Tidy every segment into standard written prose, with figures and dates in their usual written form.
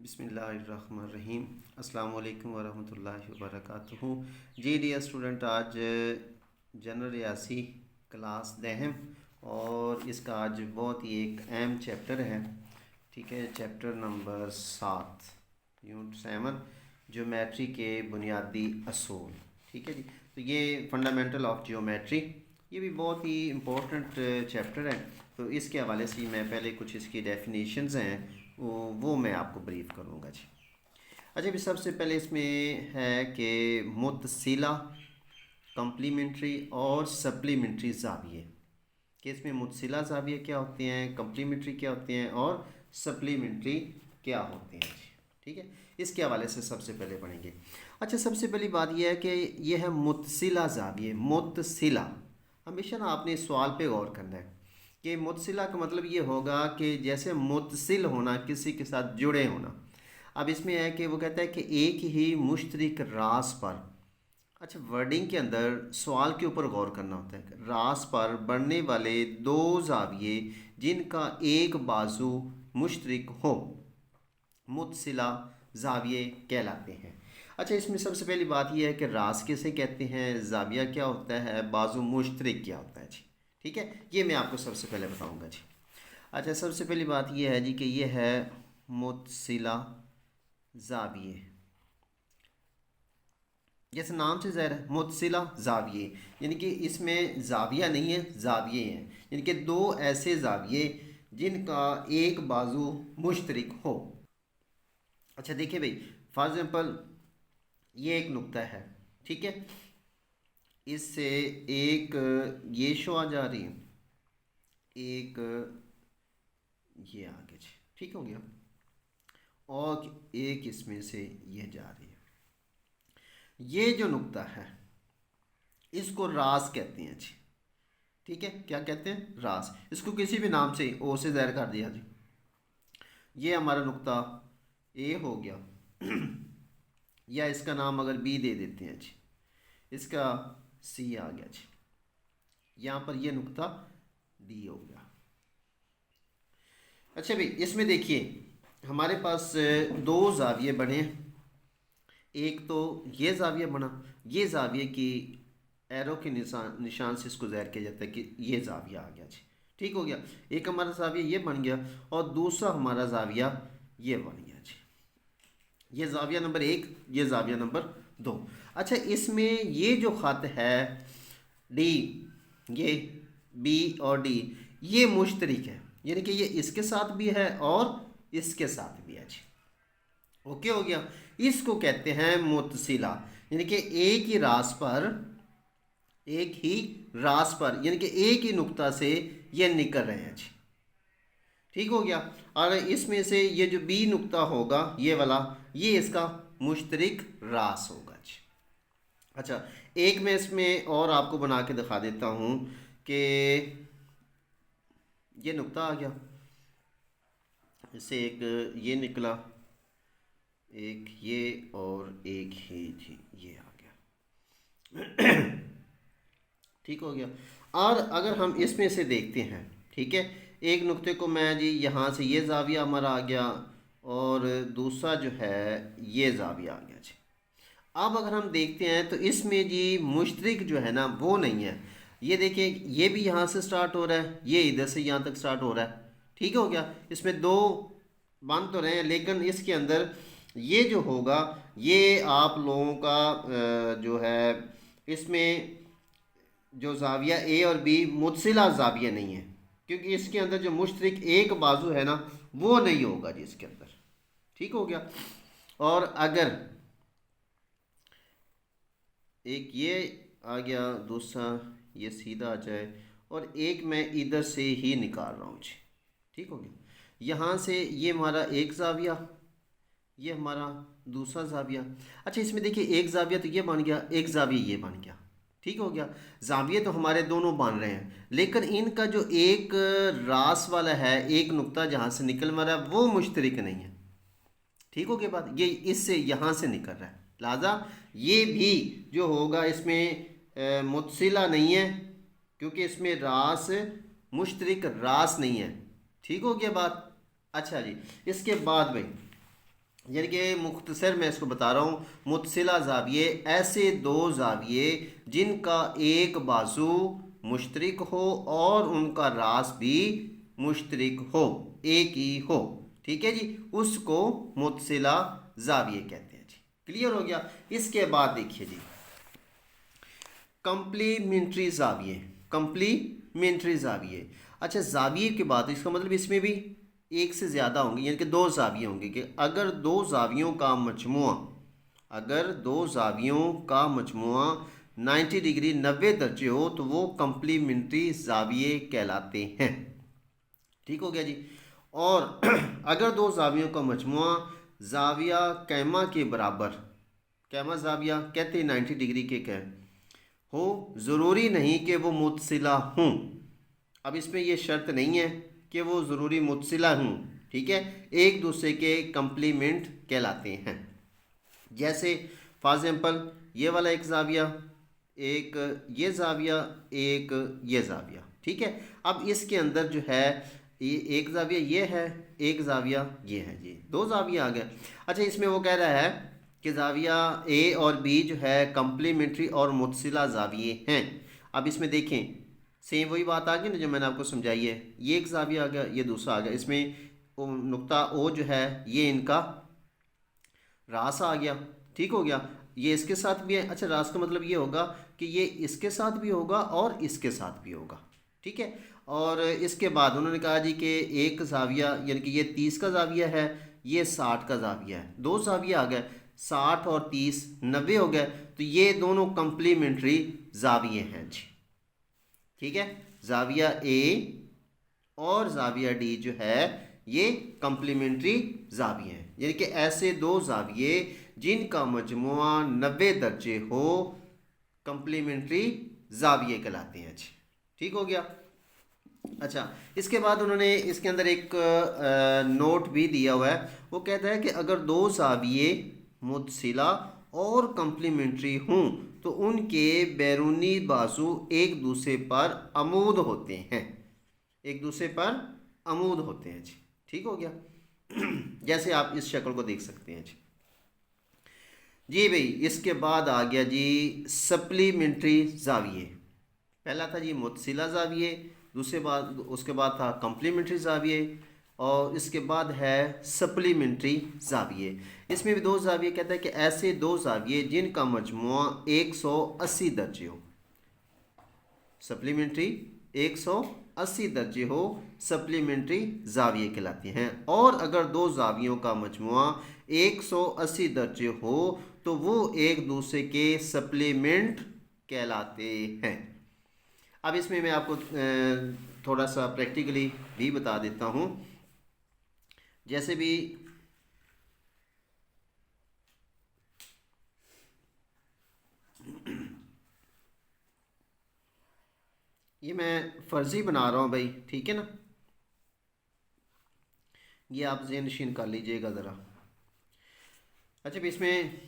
بسم اللہ الرحمن الرحیم۔ السلام علیکم ورحمۃ اللہ وبرکاتہ۔ جی ڈیئر اسٹوڈنٹ، آج جنرل ریاضی کلاس دہم اور اس کا آج بہت ہی ایک اہم چیپٹر ہے، ٹھیک ہے، چیپٹر نمبر 7 یونٹ 7 جیومیٹری کے بنیادی اصول، ٹھیک ہے جی۔ تو یہ فنڈامنٹل آف جیومیٹری، یہ بھی بہت ہی امپورٹنٹ چیپٹر ہے، تو اس کے حوالے سے میں پہلے کچھ اس کی ڈیفینیشنز ہیں وہ میں آپ کو بریف کروں گا جی۔ اچھا بھی سب سے پہلے اس میں ہے کہ متصلہ، کمپلیمنٹری اور سپلیمنٹری زاویے، کہ اس میں متصلہ زاویے کیا ہوتے ہیں، کمپلیمنٹری کیا ہوتے ہیں اور سپلیمنٹری کیا ہوتے ہیں جی، ٹھیک ہے۔ اس کے حوالے سے سب سے پہلے پڑھیں گے۔ اچھا، سب سے پہلی بات یہ ہے کہ یہ ہے متصلہ زاویے۔ متصلہ، ہمیشہ نا آپ نے اس سوال پہ غور کرنا ہے کہ متصلہ کا مطلب یہ ہوگا کہ جیسے متصل ہونا، کسی کے ساتھ جڑے ہونا۔ اب اس میں ہے کہ وہ کہتا ہے کہ ایک ہی مشترک راس پر، اچھا ورڈنگ کے اندر سوال کے اوپر غور کرنا ہوتا ہے، راس پر بڑھنے والے دو زاویے جن کا ایک بازو مشترک ہو متصلہ زاویے کہلاتے ہیں۔ اچھا، اس میں سب سے پہلی بات یہ ہے کہ راس کسے کہتے ہیں، زاویہ کیا ہوتا ہے، بازو مشترک کیا ہوتا ہے جی، ٹھیک ہے، یہ میں آپ کو سب سے پہلے بتاؤں گا جی۔ اچھا، سب سے پہلی بات یہ ہے جی کہ یہ ہے متصلہ زاویے، جیسے نام سے ظاہر ہے متصلہ زاویے، یعنی کہ اس میں زاویہ نہیں ہے، زاویے ہیں، یعنی کہ دو ایسے زاویے جن کا ایک بازو مشترک ہو۔ اچھا دیکھیں بھائی، فار ایگزامپل یہ ایک نقطہ ہے، ٹھیک ہے، اس سے ایک یہ شعاع جا رہی ہے، ایک یہ آگے جی، ٹھیک ہو گیا، اور ایک اس میں سے یہ جا رہی ہے۔ یہ جو نقطہ ہے اس کو راس کہتے ہیں جی، ٹھیک ہے، کیا کہتے ہیں، راس۔ اس کو کسی بھی نام سے او سے ظاہر کر دیا جی۔ یہ ہمارا نقطہ اے ہو گیا، یا اس کا نام اگر بی دے دیتے ہیں جی، اس کا سی آ گیا جی، یہاں پر یہ نقطہ ڈی ہو گیا۔ اچھا بھائی، اس میں دیکھیے ہمارے پاس دو زاویے بنے ہیں، ایک تو یہ زاویہ بنا، یہ زاویے کی ایرو کے نشان سے اس کو ظاہر کیا جاتا ہے کہ یہ زاویہ آ گیا جی، ٹھیک ہو گیا۔ ایک ہمارا زاویہ یہ بن گیا اور دوسرا ہمارا زاویہ یہ بن گیا جی، یہ زاویہ نمبر 1، یہ زاویہ نمبر 2۔ اچھا، اس میں یہ جو خط ہے ڈی، یہ بی اور ڈی، یہ مشترک ہے، یعنی کہ یہ اس کے ساتھ بھی ہے اور اس کے ساتھ بھی ہے جی، اوکے ہو گیا۔ اس کو کہتے ہیں متصلہ، یعنی کہ ایک ہی راس پر، یعنی کہ ایک ہی نقطہ سے یہ نکل رہے ہیں جی، ٹھیک ہو گیا۔ اور اس میں سے یہ جو بی نقطہ ہوگا یہ والا، یہ اس کا مشترک راس ہوگا جی۔ اچھا، ایک میں اس میں اور آپ کو بنا کے دکھا دیتا ہوں کہ یہ نقطہ آ گیا، اس سے ایک یہ نکلا، ایک یہ اور ایک ہی جی، یہ آ گیا، ٹھیک ہو گیا۔ اور اگر ہم اس میں سے دیکھتے ہیں، ٹھیک ہے، ایک نقطے کو میں جی یہاں سے یہ زاویہ ہمارا آ گیا اور دوسرا جو ہے یہ زاویہ آ گیا جی۔ اب اگر ہم دیکھتے ہیں تو اس میں جی مشترک جو ہے نا وہ نہیں ہے، یہ دیکھیں یہ بھی یہاں سے سٹارٹ ہو رہا ہے، یہ ادھر سے یہاں تک سٹارٹ ہو رہا ہے، ٹھیک ہو گیا۔ اس میں دو بن تو رہے ہیں لیکن اس کے اندر یہ جو ہوگا یہ آپ لوگوں کا جو ہے اس میں جو زاویہ اے اور بی متصلہ زاویہ نہیں ہے، کیونکہ اس کے اندر جو مشترک ایک بازو ہے نا وہ نہیں ہوگا جی اس کے اندر، ٹھیک ہو گیا۔ اور اگر ایک یہ آ گیا، دوسرا یہ سیدھا آ جائے اور ایک میں ادھر سے ہی نکال رہا ہوں جی، ٹھیک ہو گیا، یہاں سے یہ ہمارا ایک زاویہ، یہ ہمارا دوسرا زاویہ۔ اچھا، اس میں دیکھیے ایک زاویہ تو یہ بن گیا، ایک زاویہ یہ بن گیا، ٹھیک ہو گیا۔ زاویے تو ہمارے دونوں بن رہے ہیں لیکن ان کا جو ایک راس والا ہے، ایک نقطہ جہاں سے نکل رہا ہے وہ مشترک نہیں ہے، ٹھیک ہو گیا بات، یہ اس سے یہاں سے نکل رہا ہے، لہذا یہ بھی جو ہوگا اس میں متصلہ نہیں ہے کیونکہ اس میں راس مشترک راس نہیں ہے، ٹھیک ہو گیا بات۔ اچھا جی، اس کے بعد بھائی यानी कि मुख्तसर मैं इसको बता रहा हूँ, मुतसिला ज़ाविये ऐसे दो ज़ाविये जिनका एक बाजू मुश्तरिक हो और उनका रास भी मुश्तरिक हो, एक ही हो, ठीक है जी, उसको मुतसिला ज़ाविये कहते हैं जी। क्लियर हो गया। इसके बाद देखिए जी, कंप्लीमेंट्री ज़ाविये, कंप्लीमेंट्री ज़ाविये। अच्छा, ज़ाविये की बात, इसका मतलब इसमें भी एक से ज़्यादा होंगे, यानी कि दो ज़ाविये होंगे कि अगर दो ज़ावियों का मजमुआ, अगर दो ज़ावियों का मजमुआ 90 डिग्री 90 दर्जे हो तो वो कंप्लीमेंट्री ज़ाविये कहलाते हैं। ठीक हो गया जी। और अगर दो ज़ावियों का मजमुआ ज़ाविया कैमा के बराबर, कैमा ज़ाविया कहते हैं 90 डिग्री के कह हो, ज़रूरी नहीं कि वो मुतसिला हों। अब इसमें ये शर्त नहीं है कि वो ज़रूरी मुतसिला हों, ठीक है, एक दूसरे के कंप्लीमेंट कहलाते हैं। जैसे फॉर एग्जाम्पल ये वाला एक ज़ाविया, एक ये ज़ाविया, एक ये ज़ाविया, ठीक है। अब इसके अंदर जो है ये एक ज़ाविया ये है, एक ज़ाविया ये है जी, दो ज़ाविया आ गए। अच्छा, इसमें वो कह रहा है कि ज़ाविया ए और बी जो है कंप्लीमेंट्री और मुतसिला ज़ाविये हैं। अब इसमें देखें, सेम वही बात आ गई ना जो मैंने आपको समझाई है, ये एक ज़ाविया आ गया, ये दूसरा आ गया, इसमें नुक्ता ओ जो है ये इनका रास आ गया, ठीक हो गया, ये इसके साथ भी है। अच्छा, रास का मतलब ये होगा कि ये इसके साथ भी होगा और इसके साथ भी होगा, ठीक है। और इसके बाद उन्होंने कहा जी कि एक ज़ाविया, यानी कि ये 30 का ज़ाविया है, ये 60 का ज़ाविया है, दो ज़ाविया आ गए, 60 और 30 90 हो गए, तो ये दोनों कंप्लीमेंट्री ज़ाविये हैं जी, ठीक है। ज़ाविया ए और ज़ाविया डी जो है ये कंप्लीमेंट्री ज़ाविये हैं, यानी कि ऐसे दो ज़ाविये जिनका मजमुआ 90 दर्जे हो कंप्लीमेंट्री ज़ाविये कहलाते हैं जी, ठीक हो गया। अच्छा, इसके बाद उन्होंने इसके अंदर एक नोट भी दिया हुआ है, वो कहता है कि अगर दो ज़ाविये मुतसिला और कंप्लीमेंट्री हों तो उनके बैरूनी बाजू एक दूसरे पर अमूद होते हैं, एक दूसरे पर अमूद होते हैं जी, ठीक हो गया। जैसे आप इस शक्ल को देख सकते हैं जी भाई। इसके बाद आ गया जी सप्लीमेंट्री ज़ाविये। पहला था जी मुतसिला ज़ाविये, दूसरे बाद उसके बाद था कंप्लीमेंट्री ज़ाविये, और इसके बाद है सप्लीमेंट्री ज़ाविये। इसमें भी दो ज़ाविये कहता है कि ऐसे दो ज़ाविये जिनका मजमुआ 180 दर्जे हो, सप्लीमेंट्री 180 दर्जे हो, सप्लीमेंट्री ज़ाविये कहलाते हैं। और अगर दो ज़ावियों का मजमुआ 180 दर्जे हो तो वो एक दूसरे के सप्लीमेंट कहलाते हैं। अब इसमें मैं आपको थोड़ा सा प्रैक्टिकली भी बता देता हूँ। जैसे भी ये मैं फ़र्ज़ी बना रहा हूँ भाई, ठीक है ना, ये आप ज़हन नशीन कर लीजिएगा ज़रा। अच्छा, भी इसमें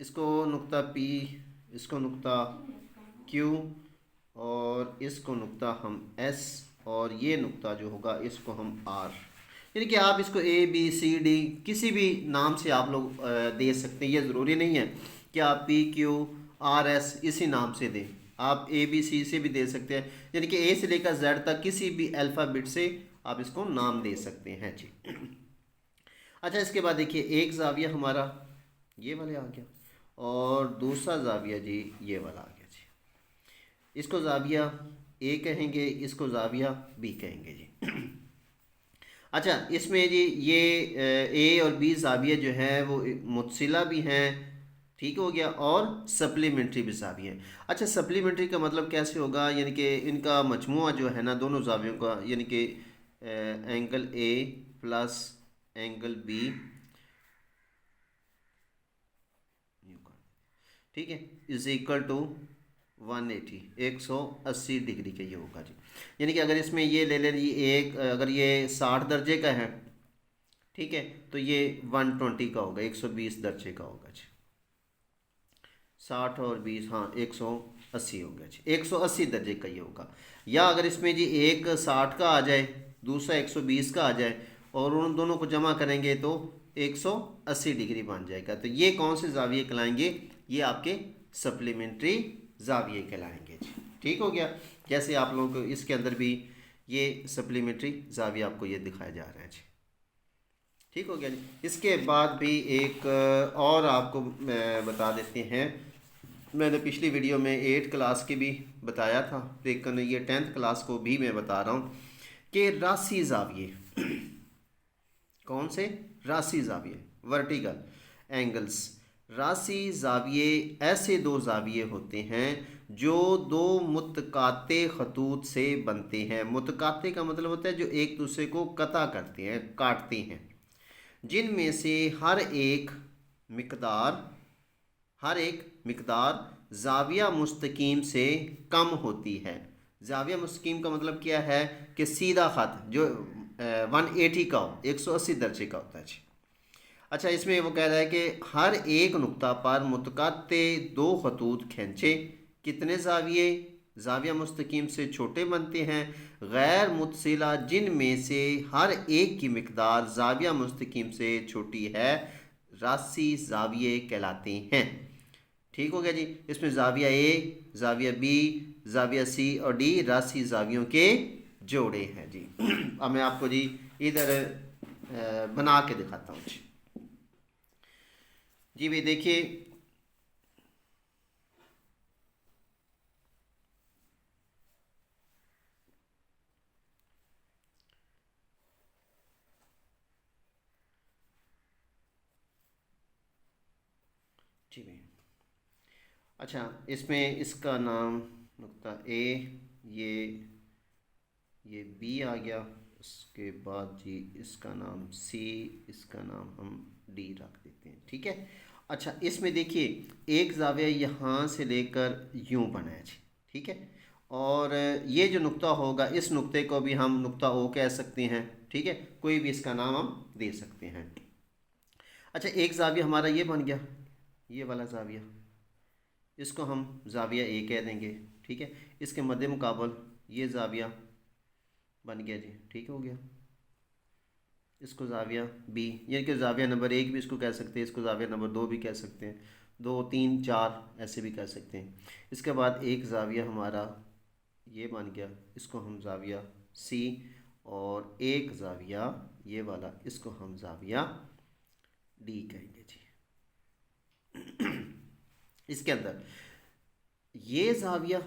इसको नुक्ता पी, इसको नुक्ता क्यू, और इसको नुक्ता हम एस, और ये नुक्ता जो होगा इसको हम आर, यानी कि आप इसको ए बी सी डी किसी भी नाम से आप लोग दे सकते हैं। ये ज़रूरी नहीं है कि आप पी क्यू आर एस इसी नाम से दें, आप ए बी सी से भी दे सकते हैं, यानी कि ए से लेकर जेड तक किसी भी अल्फ़ाबेट से आप इसको नाम दे सकते हैं जी। अच्छा, इसके बाद देखिए एक ज़ाविया हमारा ये वाले आ गया, और दूसरा ज़ाविया जी ये वाला आ गया जी। इसको ज़ाविया ए कहेंगे, इसको ज़ाविया बी कहेंगे जी। अच्छा, इसमें जी ये ए और बी ज़ाविया जो है वो मुतसिला भी हैं, ठीक हो गया, और सप्लीमेंट्री भी ज़ाविया हैं। अच्छा, सप्लीमेंट्री का मतलब कैसे होगा, यानी कि इनका मजमुआ जो है ना दोनों ज़ावियों का, यानी कि angle A plus angle B, ठीक है, इज इक्वल टू 180 180 डिग्री के ये होगा जी। यानी कि अगर इसमें ये ले लें जी एक, अगर ये 60 दर्जे का है, ठीक है, तो ये 120 का होगा, 120 दर्जे का होगा जी। 60 और 20, हाँ 180 होगा जी, 180 दर्जे का ये होगा। या अगर इसमें जी एक 60 का आ जाए, दूसरा 120 का आ जाए, और उन दोनों को जमा करेंगे तो 180 डिग्री बन जाएगा। तो ये कौन से जाविये कहलाएंगे? ये आपके सप्लीमेंट्री जाविये कहलाएंगे जी। ठीक हो गया। जैसे आप लोगों को इसके अंदर भी ये सप्लीमेंट्री जाविया आपको ये दिखाया जा रहा है जी। ठीक हो गया जी। इसके बाद भी एक और आपको बता देते हैं, मैंने पिछली वीडियो में 8 क्लास की भी बताया था, लेकिन ये 10th क्लास को भी मैं बता रहा हूँ कि रासी जाविये कौन से? रासी जाविये, वर्टिकल एंगल्स। रासी जाविये ऐसे दो जाविये होते हैं जो दो मुतकाते खतूत से बनते हैं। मुतकाते का मतलब होता है जो एक दूसरे को कता करते हैं, काटते हैं, जिनमें से हर एक मिकदार जाविया मुस्तकीम से कम होती है। जाविया मुस्तकीम का मतलब क्या है कि सीधा खत जो 180 का हो, 180 दर्जे का होता है जी। अच्छा, इसमें वो कह रहा है कि हर एक नुक्ता पर मुतकाते दो खतूत खींचे, कितने जाविये? जाविया मुस्तकीम से छोटे बनते हैं, गैर मुतसिला, जिनमें से हर एक की मिकदार जाविया मुस्तकीम से छोटी है, रासी जाविये कहलाते हैं। ठीक हो गया जी। इसमें जाविया ए, जाविया बी, जाविया सी और डी रासी जावियों के जोड़े हैं जी। अब मैं आपको जी इधर बना के दिखाता हूँ जी भाई देखिए, जी भाई। अच्छा, इसमें इसका नाम नुक्ता ए, ये बी आ गया, उसके बाद जी इसका नाम सी, इसका नाम हम डी रख देते हैं। ठीक है। अच्छा, इसमें देखिए एक जाविया यहाँ से लेकर यूँ बना है जी। ठीक है। और ये जो नुक्ता होगा, इस नुक्ते को भी हम नुक्ता ओ कह सकते हैं। ठीक है, कोई भी इसका नाम हम दे सकते हैं। अच्छा, एक जाविया हमारा ये बन गया, ये वाला जाविया, इसको हम जाविया ए कह देंगे। ठीक है। इसके मद्दे मुकाबल ये जाविया बन गया जी। ठीक हो गया। इसको जाविया बी, यानी कि जाविया नंबर 1 भी इसको कह सकते हैं, इसको जाविया नंबर 2 भी कह सकते हैं, 2, 3, 4 ऐसे भी कह सकते हैं। इसके बाद एक जाविया हमारा ये बन गया, इसको हम जाविया सी, और एक जाविया ये वाला, इसको हम जाविया डी कहेंगे जी। इसके अंदर ये जाविया,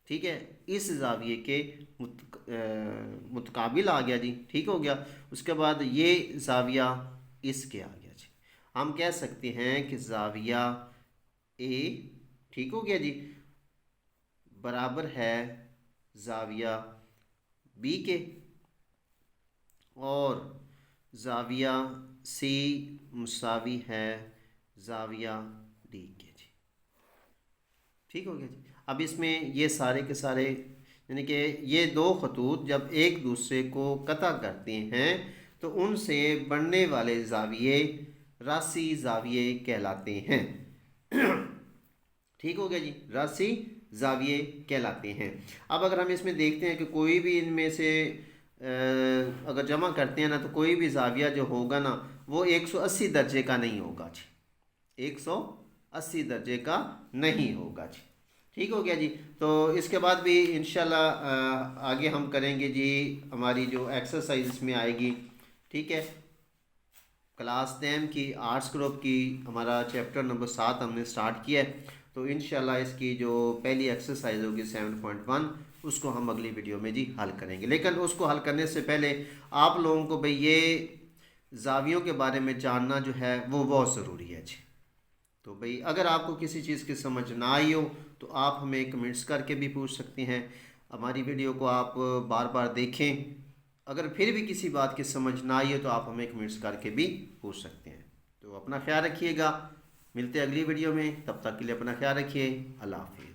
ठीक है, इस जाविये के मुतकाबिल आ गया जी। ठीक हो गया। उसके बाद ये जाविया इसके आ गया जी। हम कह सकते हैं कि जाविया ए, ठीक हो गया जी, बराबर है जाविया बी के, और जाविया सी मुसावी है जाविया डी के जी। ठीक हो गया जी। अब इसमें ये सारे के सारे, यानी कि ये दो खतूत जब एक दूसरे को कता करते हैं तो उनसे बनने वाले जाविये रासी जाविये कहलाते हैं। ठीक हो गया जी, रासी जाविये कहलाते हैं। अब अगर हम इसमें देखते हैं कि कोई भी इनमें से अगर जमा करते हैं ना, तो कोई भी जाविया जो होगा ना वो 180 दर्जे का नहीं होगा जी, 180 दर्जे का नहीं होगा जी। ठीक हो गया जी। तो इसके बाद भी इंशाल्लाह आगे हम करेंगे जी, हमारी जो एक्सरसाइज इसमें आएगी। ठीक है। क्लास 10 की आर्ट्स ग्रुप की हमारा चैप्टर नंबर 7 हमने स्टार्ट किया है, तो इंशाल्लाह इसकी जो पहली एक्सरसाइज होगी 7.1 उसको हम अगली वीडियो में जी हल करेंगे। लेकिन उसको हल करने से पहले आप लोगों को भाई ये जावियों के बारे में जानना जो है वो बहुत ज़रूरी है जी। तो भाई अगर आपको किसी चीज़ की समझ ना आई हो तो आप हमें कमेंट्स करके भी पूछ सकते हैं। हमारी वीडियो को आप बार बार देखें, अगर फिर भी किसी बात की समझ ना आई हो तो आप हमें कमेंट्स करके भी पूछ सकते हैं। तो अपना ख्याल रखिएगा, मिलते हैं अगली वीडियो में, तब तक के लिए अपना ख्याल रखिए। अल्लाह हाफिज़।